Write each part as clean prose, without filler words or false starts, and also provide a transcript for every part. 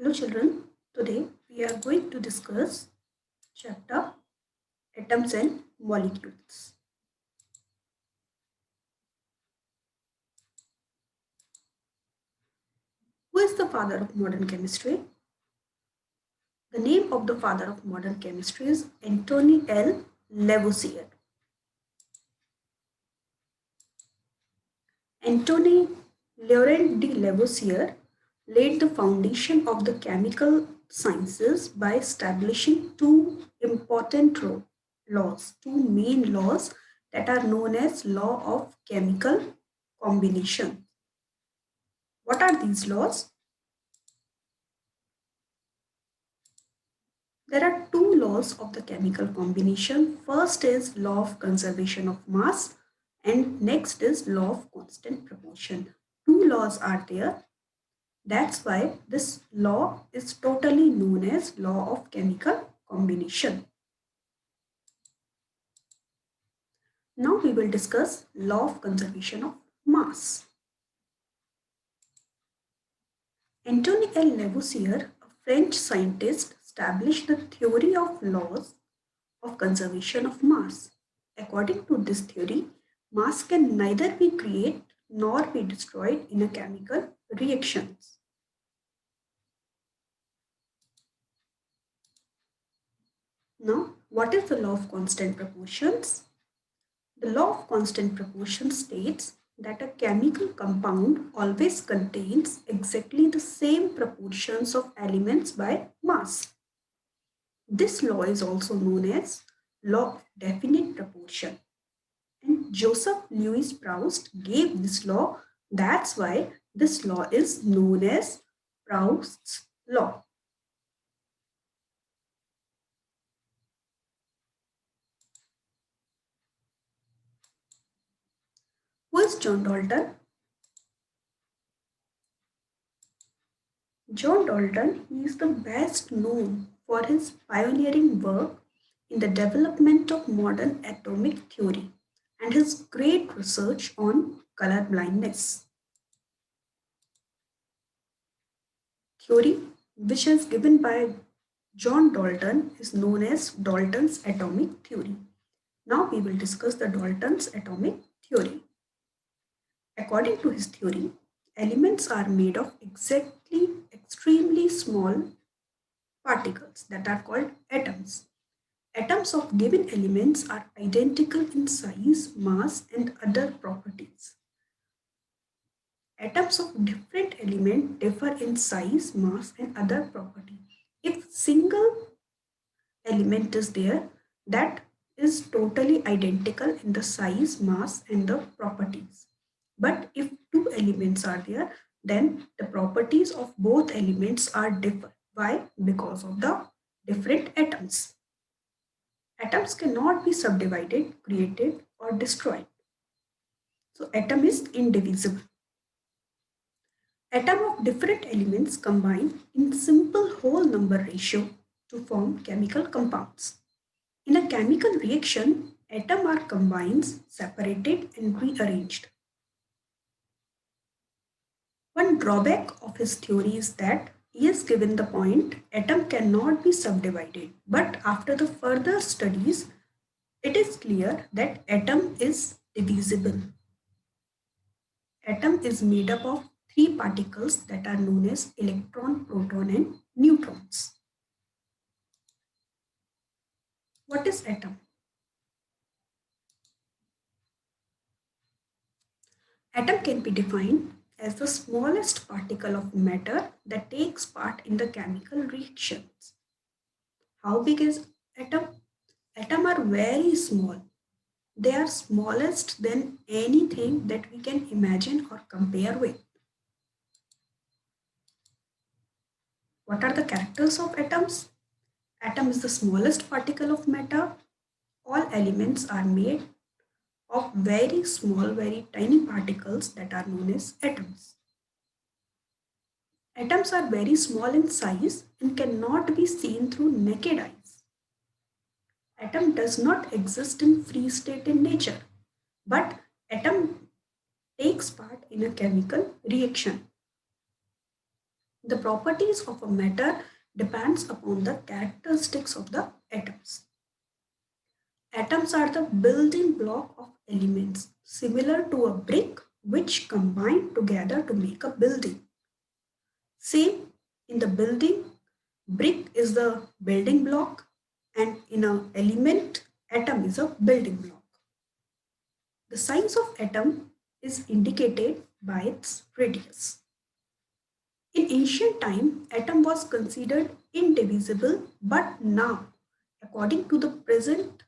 Hello children, today we are going to discuss chapter Atoms and Molecules. Who is the father of modern chemistry? The name of the father of modern chemistry is Antoine L. Lavoisier. Antoine Laurent de Lavoisier laid the foundation of the chemical sciences by establishing two important laws, two main laws that are known as law of chemical combination. What are these laws? There are two laws of the chemical combination. First is law of conservation of mass and next is law of constant proportion. Two laws are there. That's why this law is totally known as law of chemical combination. Now we will discuss law of conservation of mass. Antoine L. Lavoisier, a French scientist, established the theory of laws of conservation of mass. According to this theory, mass can neither be created nor be destroyed in a chemical reactions. Now, what is the law of constant proportions? The law of constant proportion states that a chemical compound always contains exactly the same proportions of elements by mass. This law is also known as law of definite proportion. And Joseph Louis Proust gave this law. That's why this law is known as Proust's law. Who is John Dalton? John Dalton is the best known for his pioneering work in the development of modern atomic theory and his great research on color blindness. Theory, which is given by John Dalton, is known as Dalton's atomic theory. Now we will discuss the Dalton's atomic theory. According to his theory, elements are made of exactly extremely small particles that are called atoms. Atoms of given elements are identical in size, mass, and other properties. Atoms of different element differ in size, mass, and other property. If single element is there, that is totally identical in the size, mass, and the properties. But if two elements are there, then the properties of both elements are different. Why? Because of the different atoms. Atoms cannot be subdivided, created, or destroyed. So atom is indivisible. Atom of different elements combine in simple whole number ratio to form chemical compounds. In a chemical reaction, atoms are combined, separated, and rearranged. One drawback of his theory is that he has given the point atom cannot be subdivided, but after the further studies, it is clear that atom is divisible. Atom is made up of three particles that are known as electron, proton, and neutrons. What is atom? Atom can be defined as the smallest particle of matter that takes part in the chemical reactions. How big is atom? Atoms are very small. They are smallest than anything that we can imagine or compare with. What are the characters of atoms? Atom is the smallest particle of matter. All elements are made of very small, very tiny particles that are known as atoms. Atoms are very small in size and cannot be seen through naked eyes. Atom does not exist in free state in nature, but atom takes part in a chemical reaction. The properties of a matter depends upon the characteristics of the atoms. Atoms are the building block of elements, similar to a brick which combine together to make a building. Same in the building, brick is the building block, and in an element, atom is a building block. The size of atom is indicated by its radius. In ancient time, atom was considered indivisible, but now, according to the present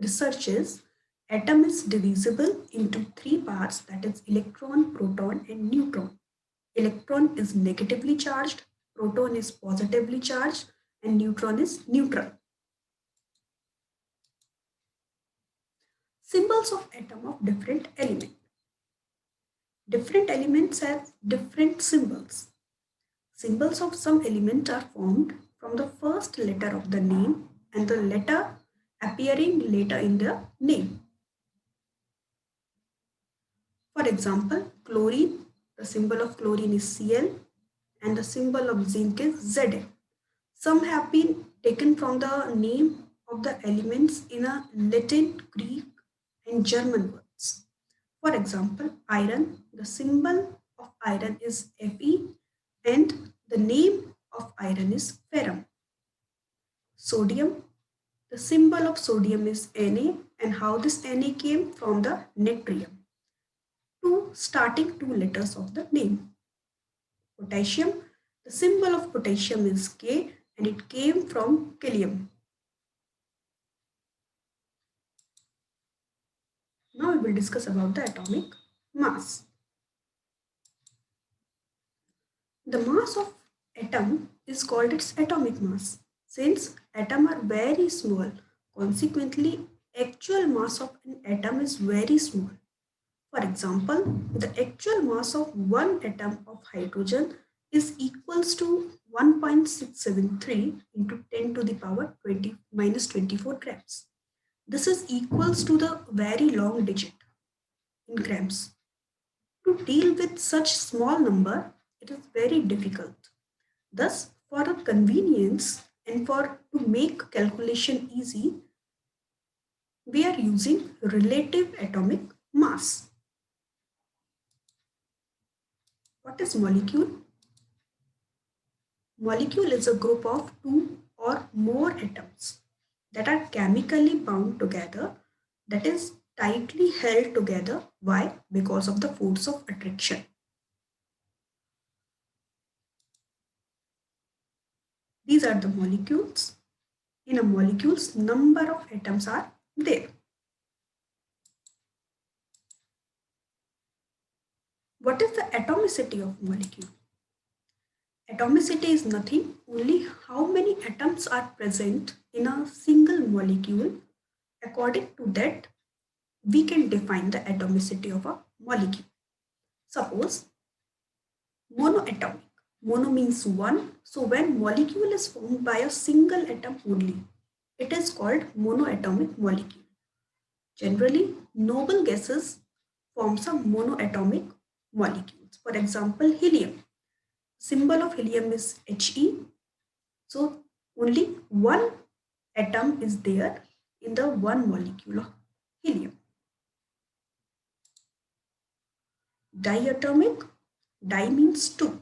researches, atom is divisible into three parts, that is electron, proton and neutron. Electron is negatively charged, proton is positively charged and neutron is neutral. Symbols of atom of different element. Different elements have different symbols. Symbols of some element are formed from the first letter of the name and the letter appearing later in the name. For example, chlorine, the symbol of chlorine is Cl and the symbol of zinc is Zn. Some have been taken from the name of the elements in a Latin, Greek and German words. For example, iron, the symbol of iron is Fe and the name of iron is ferrum. Sodium, the symbol of sodium is Na and how this Na came from the natrium. Two starting two letters of the name. Potassium, the symbol of potassium is K and it came from Kalium. Now we will discuss about the atomic mass. The mass of atom is called its atomic mass. Since atoms are very small, consequently actual mass of an atom is very small. For example, the actual mass of one atom of hydrogen is equals to 1.673 into 10 to the power 20 minus 24 grams. This is equals to the very long digit in grams. To deal with such small number, it is very difficult. Thus, for a convenience and for to make calculation easy, we are using relative atomic mass. What is molecule? Molecule is a group of two or more atoms that are chemically bound together, that is tightly held together. Why? Because of the force of attraction. These are the molecules. In a molecule's number of atoms are there. What is the atomicity of molecule? Atomicity is nothing, only how many atoms are present in a single molecule. According to that, we can define the atomicity of a molecule. Suppose monoatomic. Mono means one. So when molecule is formed by a single atom only, it is called monoatomic molecule. Generally, noble gases form some monoatomic molecules. For example, helium. Symbol of helium is He. So only one atom is there in the one molecule of helium. Diatomic, di means two.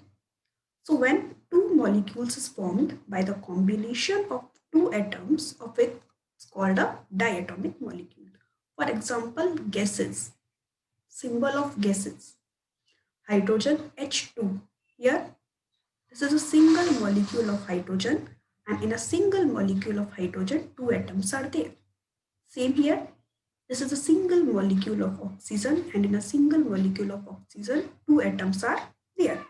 So when two molecules is formed by the combination of two atoms of it, it's called a diatomic molecule. For example, gases. Symbol of gases. Hydrogen H2. Here, this is a single molecule of hydrogen, and in a single molecule of hydrogen, two atoms are there. Same here, this is a single molecule of oxygen, and in a single molecule of oxygen, two atoms are there.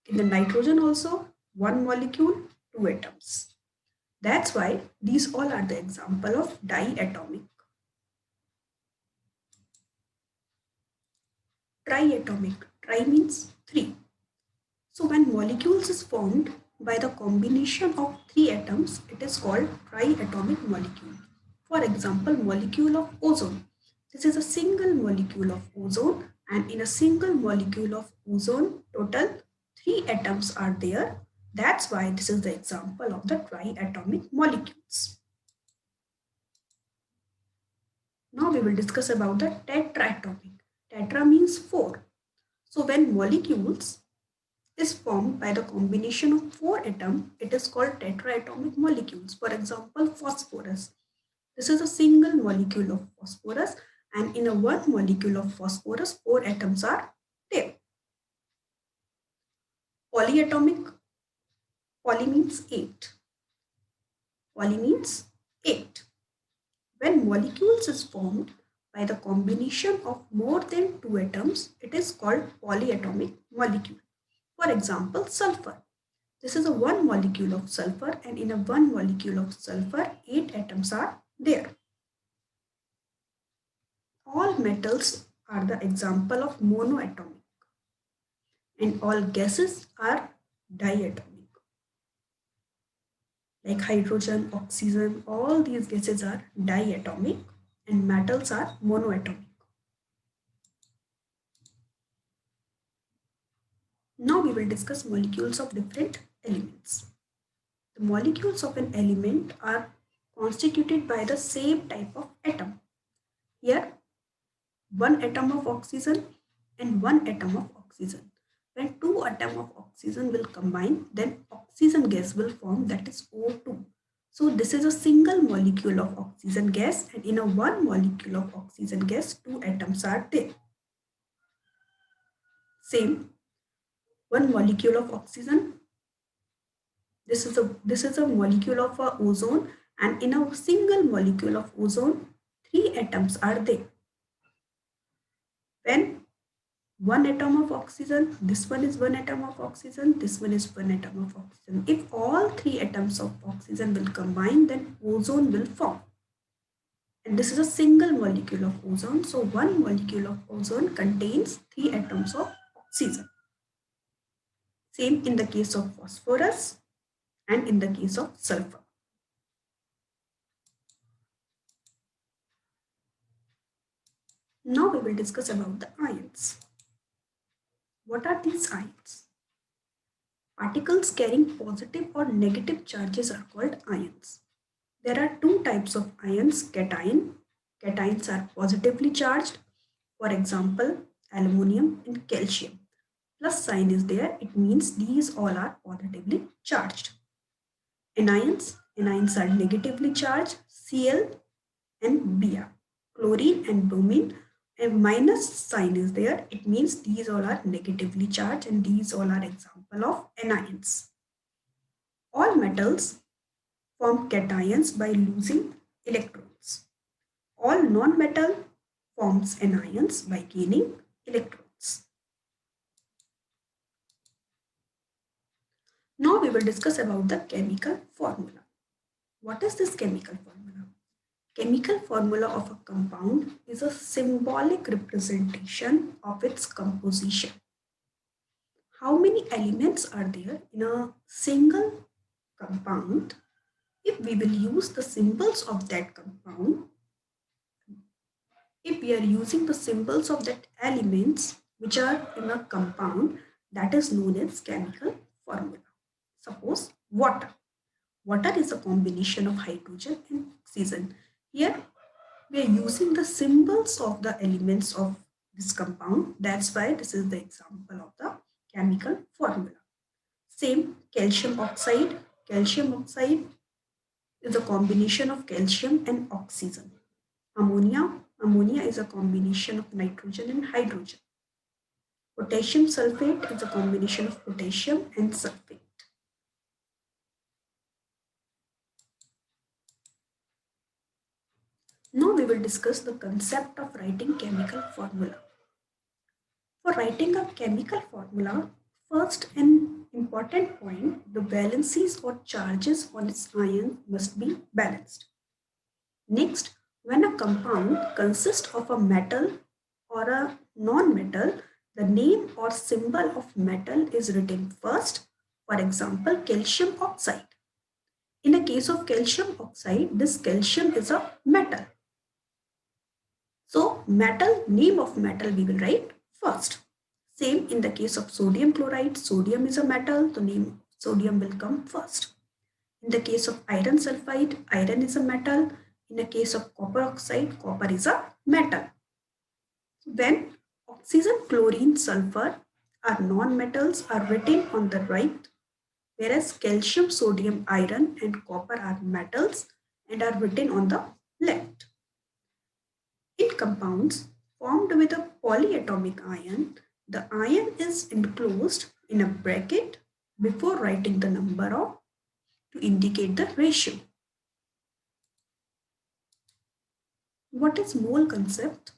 In the nitrogen also, one molecule, two atoms. That's why these all are the example of diatomic. Triatomic. Tri means three. So when molecules is formed by the combination of three atoms, it is called triatomic molecule. For example, molecule of ozone. This is a single molecule of ozone, and in a single molecule of ozone, total 3 atoms are there. That's why this is the example of the triatomic molecules. Now we will discuss about the tetraatomic. Tetra means 4. So when molecules is formed by the combination of 4 atoms, it is called tetraatomic molecules. For example, phosphorus. This is a single molecule of phosphorus, and in a one molecule of phosphorus, 4 atoms are there. Polyatomic, poly means 8. Poly means 8. When molecules is formed by the combination of more than 2 atoms, it is called polyatomic molecule. For example, sulfur. This is a one molecule of sulfur, and in a one molecule of sulfur, 8 atoms are there. All metals are the example of monoatomic, and all gases are diatomic. Like hydrogen, oxygen, all these gases are diatomic, and metals are monoatomic. Now we will discuss molecules of different elements. The molecules of an element are constituted by the same type of atom. Here, one atom of oxygen and one atom of oxygen. When two atoms of oxygen will combine, then oxygen gas will form, that is O2. So this is a single molecule of oxygen gas, and in a one molecule of oxygen gas, two atoms are there. Same, one molecule of oxygen. This is a molecule of ozone, and in a single molecule of ozone, three atoms are there. When one atom of oxygen, this one is one atom of oxygen, this one is one atom of oxygen. If all three atoms of oxygen will combine, then ozone will form. And this is a single molecule of ozone. So one molecule of ozone contains three atoms of oxygen. Same in the case of phosphorus and in the case of sulfur. Now we will discuss about the ions. What are these ions? Particles carrying positive or negative charges are called ions. There are two types of ions, cation. Cations are positively charged. For example, aluminium and calcium. Plus sign is there. It means these all are positively charged. Anions are negatively charged. Cl and Br. Chlorine and bromine. A minus sign is there. It means these all are negatively charged, and these all are example of anions. All metals form cations by losing electrons. All non-metal forms anions by gaining electrons. Now we will discuss about the chemical formula. What is this chemical formula? Chemical formula of a compound is a symbolic representation of its composition. How many elements are there in a single compound? If we will use the symbols of that compound, if we are using the symbols of that elements which are in a compound, that is known as chemical formula. Suppose water. Water is a combination of hydrogen and oxygen. Here we are using the symbols of the elements of this compound. That's why this is the example of the chemical formula. Same, calcium oxide. Calcium oxide is a combination of calcium and oxygen. Ammonia is a combination of nitrogen and hydrogen. Potassium sulfate is a combination of potassium and sulfate. Now we will discuss the concept of writing chemical formula. For writing a chemical formula, first an important point, the valencies or charges on its ion must be balanced. Next, when a compound consists of a metal or a non-metal, the name or symbol of metal is written first. For example, calcium oxide. In the case of calcium oxide, this calcium is a metal. So metal, name of metal we will write first. Same in the case of sodium chloride. Sodium is a metal, the name sodium will come first. In the case of iron sulfide, iron is a metal. In the case of copper oxide, copper is a metal. When oxygen, chlorine, sulfur are non-metals are written on the right, whereas calcium, sodium, iron and copper are metals and are written on the left. In compounds formed with a polyatomic ion, the ion is enclosed in a bracket before writing the number of to indicate the ratio. What is mole concept?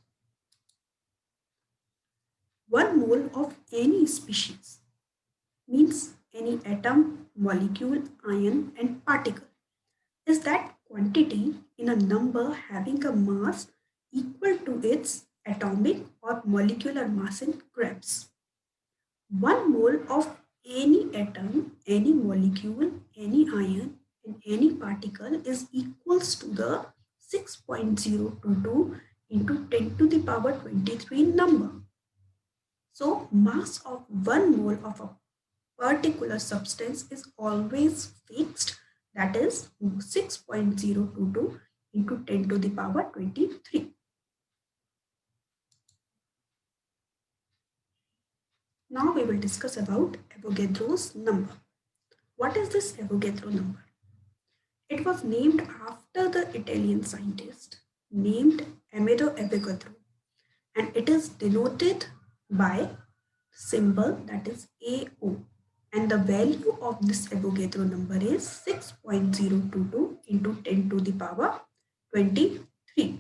1 mole of any species means any atom, molecule, ion and particle is that quantity in a number having a mass equal to its atomic or molecular mass in grams. 1 mole of any atom, any molecule, any ion, and any particle is equals to the 6.022 into 10 to the power 23 number. So, mass of 1 mole of a particular substance is always fixed, that is 6.022 into 10 to the power 23. Now we will discuss about Avogadro's number. What is this Avogadro number? It was named after the Italian scientist named Amedeo Avogadro, and it is denoted by symbol that is AO, and the value of this Avogadro number is 6.022 into 10 to the power 23,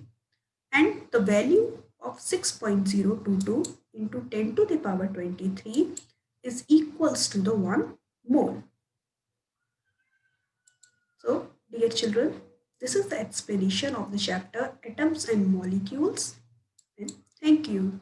and the value of 6.022 into 10 to the power 23 is equals to the 1 mole. So, dear children, this is the explanation of the chapter Atoms and Molecules. And thank you.